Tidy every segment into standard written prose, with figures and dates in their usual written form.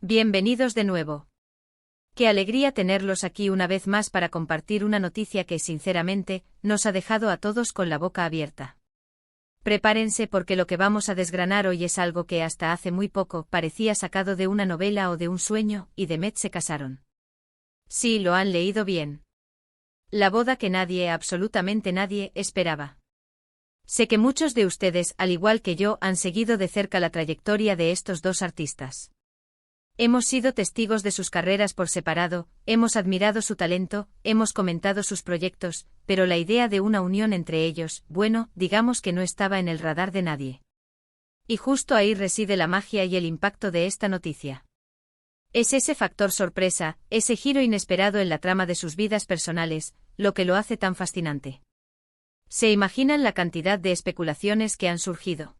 Bienvenidos de nuevo. Qué alegría tenerlos aquí una vez más para compartir una noticia que, sinceramente, nos ha dejado a todos con la boca abierta. Prepárense porque lo que vamos a desgranar hoy es algo que hasta hace muy poco parecía sacado de una novela o de un sueño, y Demet se casaron. Sí, lo han leído bien. La boda que nadie, absolutamente nadie, esperaba. Sé que muchos de ustedes, al igual que yo, han seguido de cerca la trayectoria de estos dos artistas. Hemos sido testigos de sus carreras por separado, hemos admirado su talento, hemos comentado sus proyectos, pero la idea de una unión entre ellos, bueno, digamos que no estaba en el radar de nadie. Y justo ahí reside la magia y el impacto de esta noticia. Es ese factor sorpresa, ese giro inesperado en la trama de sus vidas personales, lo que lo hace tan fascinante. ¿Se imaginan la cantidad de especulaciones que han surgido?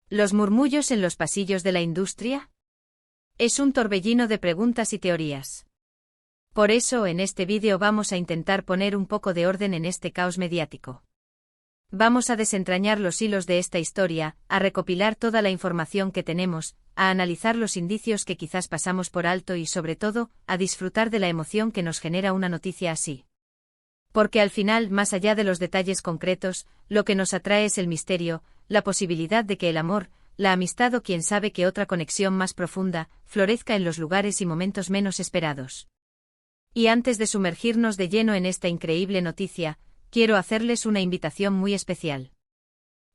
¿Los murmullos en los pasillos de la industria? Es un torbellino de preguntas y teorías. Por eso en este vídeo vamos a intentar poner un poco de orden en este caos mediático. Vamos a desentrañar los hilos de esta historia, a recopilar toda la información que tenemos, a analizar los indicios que quizás pasamos por alto y sobre todo, a disfrutar de la emoción que nos genera una noticia así. Porque al final, más allá de los detalles concretos, lo que nos atrae es el misterio, la posibilidad de que el amor, la amistad o quién sabe qué otra conexión más profunda, florezca en los lugares y momentos menos esperados. Y antes de sumergirnos de lleno en esta increíble noticia, quiero hacerles una invitación muy especial.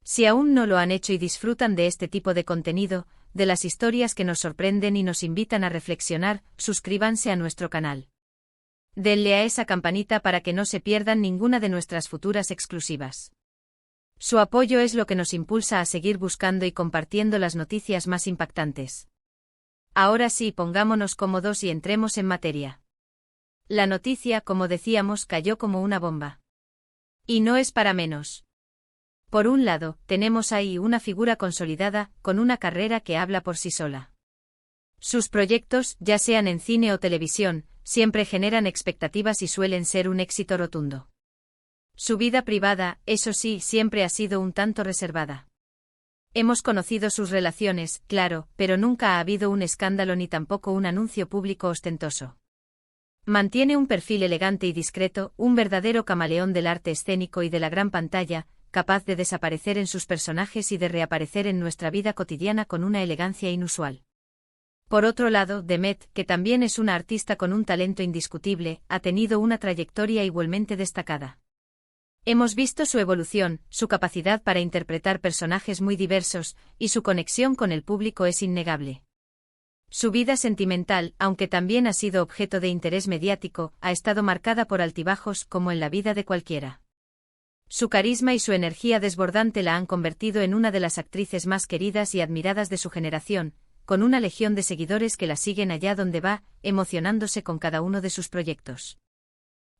Si aún no lo han hecho y disfrutan de este tipo de contenido, de las historias que nos sorprenden y nos invitan a reflexionar, suscríbanse a nuestro canal. Denle a esa campanita para que no se pierdan ninguna de nuestras futuras exclusivas. Su apoyo es lo que nos impulsa a seguir buscando y compartiendo las noticias más impactantes. Ahora sí, pongámonos cómodos y entremos en materia. La noticia, como decíamos, cayó como una bomba. Y no es para menos. Por un lado, tenemos ahí una figura consolidada, con una carrera que habla por sí sola. Sus proyectos, ya sean en cine o televisión, siempre generan expectativas y suelen ser un éxito rotundo. Su vida privada, eso sí, siempre ha sido un tanto reservada. Hemos conocido sus relaciones, claro, pero nunca ha habido un escándalo ni tampoco un anuncio público ostentoso. Mantiene un perfil elegante y discreto, un verdadero camaleón del arte escénico y de la gran pantalla, capaz de desaparecer en sus personajes y de reaparecer en nuestra vida cotidiana con una elegancia inusual. Por otro lado, Demet, que también es una artista con un talento indiscutible, ha tenido una trayectoria igualmente destacada. Hemos visto su evolución, su capacidad para interpretar personajes muy diversos, y su conexión con el público es innegable. Su vida sentimental, aunque también ha sido objeto de interés mediático, ha estado marcada por altibajos como en la vida de cualquiera. Su carisma y su energía desbordante la han convertido en una de las actrices más queridas y admiradas de su generación, con una legión de seguidores que la siguen allá donde va, emocionándose con cada uno de sus proyectos.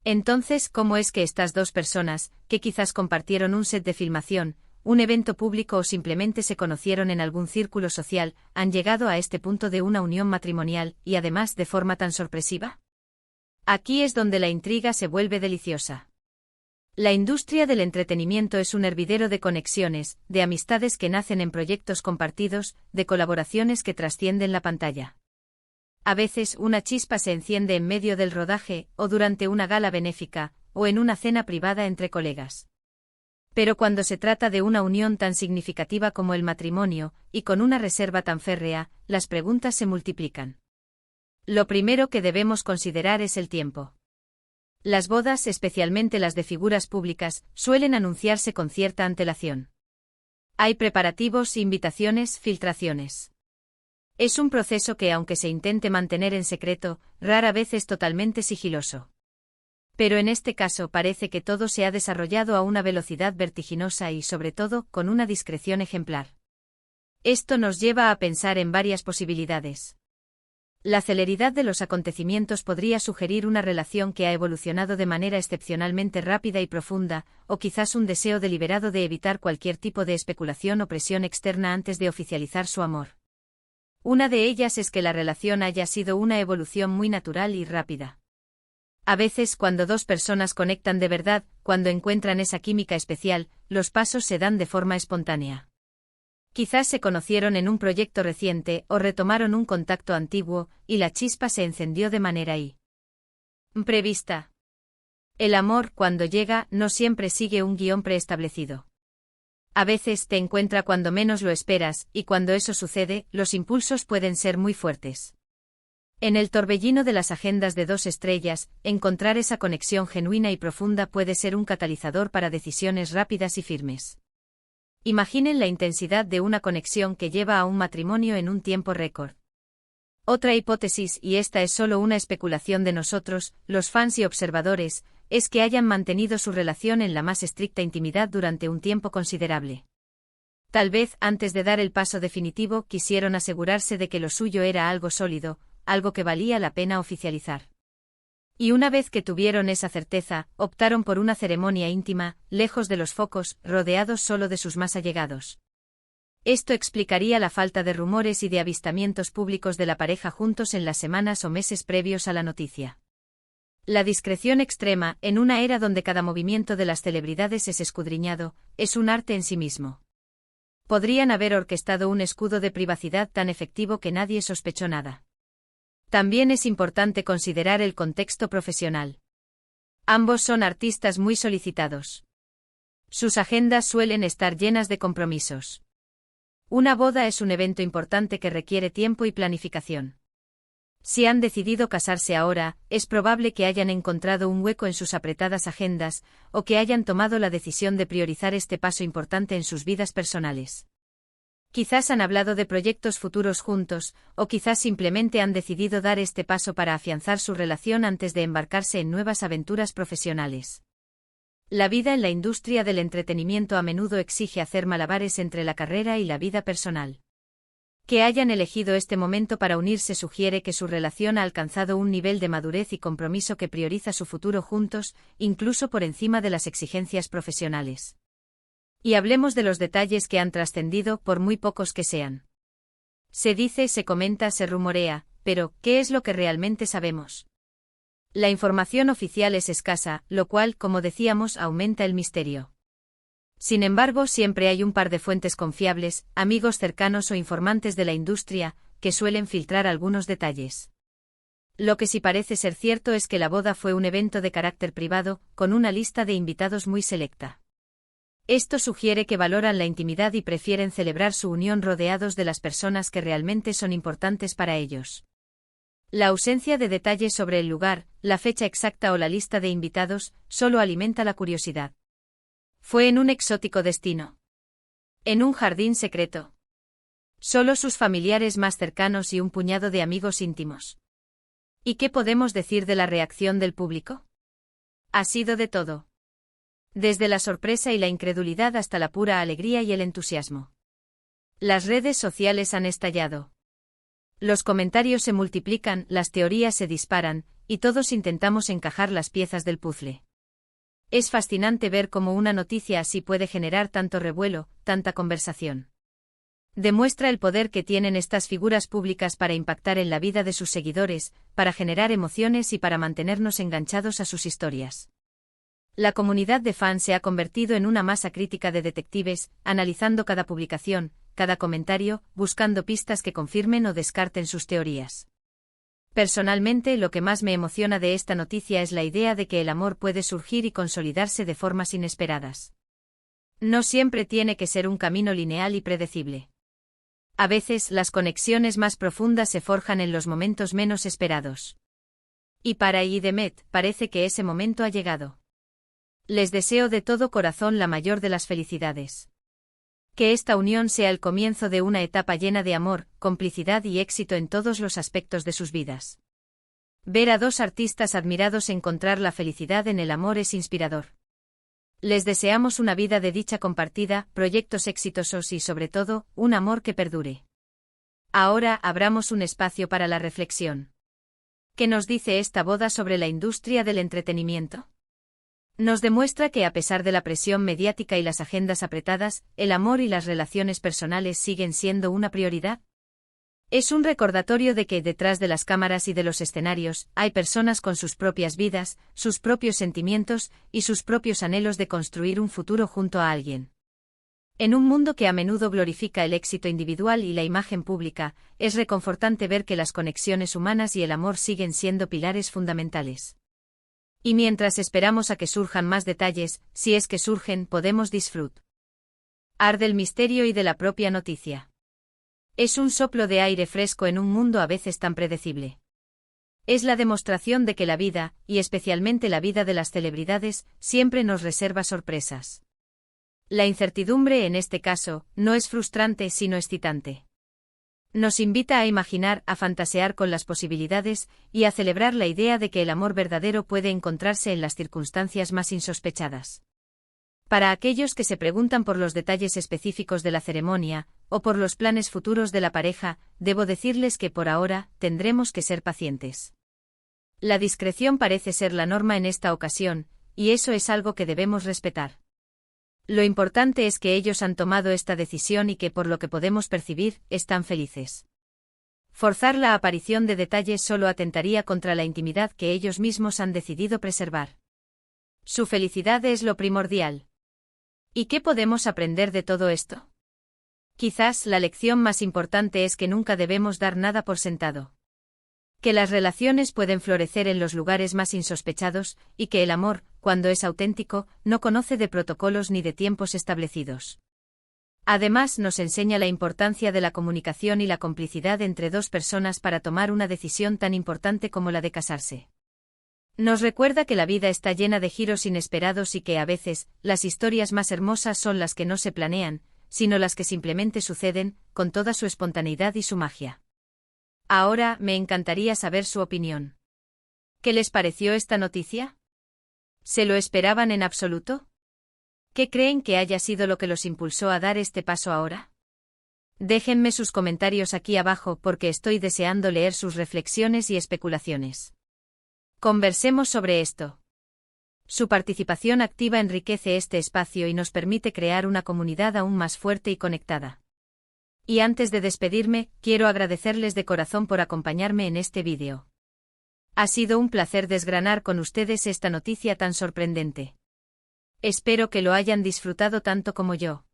Entonces, ¿cómo es que estas dos personas, que quizás compartieron un set de filmación, un evento público o simplemente se conocieron en algún círculo social, han llegado a este punto de una unión matrimonial, y además de forma tan sorpresiva? Aquí es donde la intriga se vuelve deliciosa. La industria del entretenimiento es un hervidero de conexiones, de amistades que nacen en proyectos compartidos, de colaboraciones que trascienden la pantalla. A veces una chispa se enciende en medio del rodaje, o durante una gala benéfica, o en una cena privada entre colegas. Pero cuando se trata de una unión tan significativa como el matrimonio, y con una reserva tan férrea, las preguntas se multiplican. Lo primero que debemos considerar es el tiempo. Las bodas, especialmente las de figuras públicas, suelen anunciarse con cierta antelación. Hay preparativos, invitaciones, filtraciones. Es un proceso que, aunque se intente mantener en secreto, rara vez es totalmente sigiloso. Pero en este caso parece que todo se ha desarrollado a una velocidad vertiginosa y, sobre todo, con una discreción ejemplar. Esto nos lleva a pensar en varias posibilidades. La celeridad de los acontecimientos podría sugerir una relación que ha evolucionado de manera excepcionalmente rápida y profunda, o quizás un deseo deliberado de evitar cualquier tipo de especulación o presión externa antes de oficializar su amor. Una de ellas es que la relación haya sido una evolución muy natural y rápida. A veces, cuando dos personas conectan de verdad, cuando encuentran esa química especial, los pasos se dan de forma espontánea. Quizás se conocieron en un proyecto reciente o retomaron un contacto antiguo, y la chispa se encendió de manera imprevista. El amor, cuando llega, no siempre sigue un guión preestablecido. A veces te encuentra cuando menos lo esperas, y cuando eso sucede, los impulsos pueden ser muy fuertes. En el torbellino de las agendas de 2 estrellas, encontrar esa conexión genuina y profunda puede ser un catalizador para decisiones rápidas y firmes. Imaginen la intensidad de una conexión que lleva a un matrimonio en un tiempo récord. Otra hipótesis, y esta es solo una especulación de nosotros, los fans y observadores, es que hayan mantenido su relación en la más estricta intimidad durante un tiempo considerable. Tal vez, antes de dar el paso definitivo, quisieron asegurarse de que lo suyo era algo sólido, algo que valía la pena oficializar. Y una vez que tuvieron esa certeza, optaron por una ceremonia íntima, lejos de los focos, rodeados solo de sus más allegados. Esto explicaría la falta de rumores y de avistamientos públicos de la pareja juntos en las semanas o meses previos a la noticia. La discreción extrema, en una era donde cada movimiento de las celebridades es escudriñado, es un arte en sí mismo. Podrían haber orquestado un escudo de privacidad tan efectivo que nadie sospechó nada. También es importante considerar el contexto profesional. Ambos son artistas muy solicitados. Sus agendas suelen estar llenas de compromisos. Una boda es un evento importante que requiere tiempo y planificación. Si han decidido casarse ahora, es probable que hayan encontrado un hueco en sus apretadas agendas, o que hayan tomado la decisión de priorizar este paso importante en sus vidas personales. Quizás han hablado de proyectos futuros juntos, o quizás simplemente han decidido dar este paso para afianzar su relación antes de embarcarse en nuevas aventuras profesionales. La vida en la industria del entretenimiento a menudo exige hacer malabares entre la carrera y la vida personal. Que hayan elegido este momento para unirse sugiere que su relación ha alcanzado un nivel de madurez y compromiso que prioriza su futuro juntos, incluso por encima de las exigencias profesionales. Y hablemos de los detalles que han trascendido, por muy pocos que sean. Se dice, se comenta, se rumorea, pero, ¿qué es lo que realmente sabemos? La información oficial es escasa, lo cual, como decíamos, aumenta el misterio. Sin embargo, siempre hay un par de fuentes confiables, amigos cercanos o informantes de la industria, que suelen filtrar algunos detalles. Lo que sí parece ser cierto es que la boda fue un evento de carácter privado, con una lista de invitados muy selecta. Esto sugiere que valoran la intimidad y prefieren celebrar su unión rodeados de las personas que realmente son importantes para ellos. La ausencia de detalles sobre el lugar, la fecha exacta o la lista de invitados, solo alimenta la curiosidad. Fue en un exótico destino. En un jardín secreto. Solo sus familiares más cercanos y un puñado de amigos íntimos. ¿Y qué podemos decir de la reacción del público? Ha sido de todo. Desde la sorpresa y la incredulidad hasta la pura alegría y el entusiasmo. Las redes sociales han estallado. Los comentarios se multiplican, las teorías se disparan, y todos intentamos encajar las piezas del puzzle. Es fascinante ver cómo una noticia así puede generar tanto revuelo, tanta conversación. Demuestra el poder que tienen estas figuras públicas para impactar en la vida de sus seguidores, para generar emociones y para mantenernos enganchados a sus historias. La comunidad de fans se ha convertido en una masa crítica de detectives, analizando cada publicación, cada comentario, buscando pistas que confirmen o descarten sus teorías. Personalmente, lo que más me emociona de esta noticia es la idea de que el amor puede surgir y consolidarse de formas inesperadas. No siempre tiene que ser un camino lineal y predecible. A veces, las conexiones más profundas se forjan en los momentos menos esperados. Y para Demet, parece que ese momento ha llegado. Les deseo de todo corazón la mayor de las felicidades. Que esta unión sea el comienzo de una etapa llena de amor, complicidad y éxito en todos los aspectos de sus vidas. Ver a 2 artistas admirados encontrar la felicidad en el amor es inspirador. Les deseamos una vida de dicha compartida, proyectos exitosos y sobre todo, un amor que perdure. Ahora abramos un espacio para la reflexión. ¿Qué nos dice esta boda sobre la industria del entretenimiento? Nos demuestra que a pesar de la presión mediática y las agendas apretadas, el amor y las relaciones personales siguen siendo una prioridad. Es un recordatorio de que detrás de las cámaras y de los escenarios, hay personas con sus propias vidas, sus propios sentimientos y sus propios anhelos de construir un futuro junto a alguien. En un mundo que a menudo glorifica el éxito individual y la imagen pública, es reconfortante ver que las conexiones humanas y el amor siguen siendo pilares fundamentales. Y mientras esperamos a que surjan más detalles, si es que surgen, podemos disfrutar del misterio y de la propia noticia. Es un soplo de aire fresco en un mundo a veces tan predecible. Es la demostración de que la vida, y especialmente la vida de las celebridades, siempre nos reserva sorpresas. La incertidumbre en este caso, no es frustrante sino excitante. Nos invita a imaginar, a fantasear con las posibilidades, y a celebrar la idea de que el amor verdadero puede encontrarse en las circunstancias más insospechadas. Para aquellos que se preguntan por los detalles específicos de la ceremonia, o por los planes futuros de la pareja, debo decirles que por ahora, tendremos que ser pacientes. La discreción parece ser la norma en esta ocasión, y eso es algo que debemos respetar. Lo importante es que ellos han tomado esta decisión y que, por lo que podemos percibir, están felices. Forzar la aparición de detalles solo atentaría contra la intimidad que ellos mismos han decidido preservar. Su felicidad es lo primordial. ¿Y qué podemos aprender de todo esto? Quizás la lección más importante es que nunca debemos dar nada por sentado. Que las relaciones pueden florecer en los lugares más insospechados, y que el amor, cuando es auténtico, no conoce de protocolos ni de tiempos establecidos. Además, nos enseña la importancia de la comunicación y la complicidad entre dos personas para tomar una decisión tan importante como la de casarse. Nos recuerda que la vida está llena de giros inesperados y que a veces, las historias más hermosas son las que no se planean, sino las que simplemente suceden, con toda su espontaneidad y su magia. Ahora, me encantaría saber su opinión. ¿Qué les pareció esta noticia? ¿Se lo esperaban en absoluto? ¿Qué creen que haya sido lo que los impulsó a dar este paso ahora? Déjenme sus comentarios aquí abajo porque estoy deseando leer sus reflexiones y especulaciones. Conversemos sobre esto. Su participación activa enriquece este espacio y nos permite crear una comunidad aún más fuerte y conectada. Y antes de despedirme, quiero agradecerles de corazón por acompañarme en este vídeo. Ha sido un placer desgranar con ustedes esta noticia tan sorprendente. Espero que lo hayan disfrutado tanto como yo.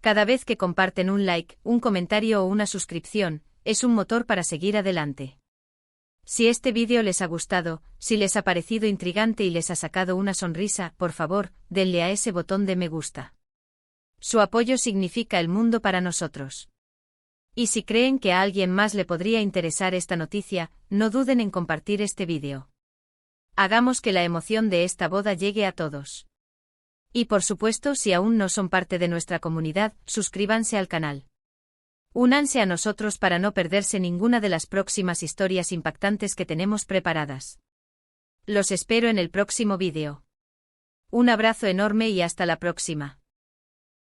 Cada vez que comparten un like, un comentario o una suscripción, es un motor para seguir adelante. Si este vídeo les ha gustado, si les ha parecido intrigante y les ha sacado una sonrisa, por favor, denle a ese botón de me gusta. Su apoyo significa el mundo para nosotros. Y si creen que a alguien más le podría interesar esta noticia, no duden en compartir este vídeo. Hagamos que la emoción de esta boda llegue a todos. Y por supuesto, si aún no son parte de nuestra comunidad, suscríbanse al canal. Únanse a nosotros para no perderse ninguna de las próximas historias impactantes que tenemos preparadas. Los espero en el próximo vídeo. Un abrazo enorme y hasta la próxima.